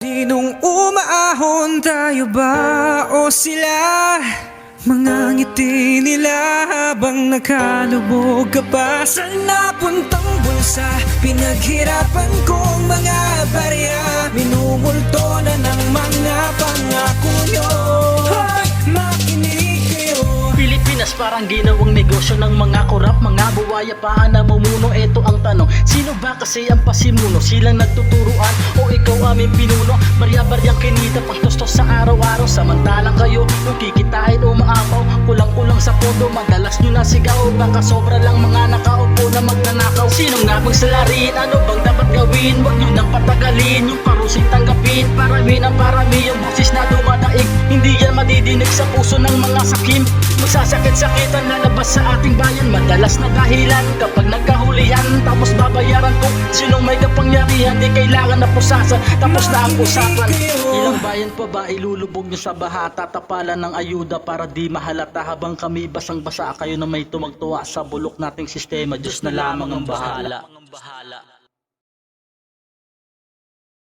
Sinong umaahon, tayo ba o sila? Mga ngiti nila habang nakalubog ka pa sa napuntang bulsa. Pinaghirapan kong mga barya, minumulto na ng mga pangako nyo. Hoy, makinig kayo. Pilipinas parang ginawang negosyo ng mga korap, mga buwaya pa na namumuno. Ito ang tanong, sino ba kasi ang pasimuno? Silang nagtuturuan o ikaw aming pinuno? Barya-baryang kinita pagtustos sa araw-araw, samantalang kayo kung kikitain o maapaw. Kulang-kulang sa pondo, madalas nyo nasigaw. Baka sobra lang mga nakaupo na magnanakaw. Sino nga bang salarin? Ano bang dapat gawin? Huwag nyo nang patagalin, yung parusing tanggapin. Parami ng parami yung boses na dumadaig, hindi yan madidinig sa puso ng mga sakim. Magsasakit-sakit ang lalabas sa ating bayan, madalas na dahilan kapag nagkahulihan. Tapos babayaran ko, sinong may kapangyarihan, di kailangan na pusasan, tapos na ang usapan. Ilang bayan pa ba ilulubog nyo sa baha? Tatapalan ng ayuda para di mahalata, habang kami basang-basa kayo na may tumagtuwa sa bulok nating sistema. Diyos na lamang ang bahala.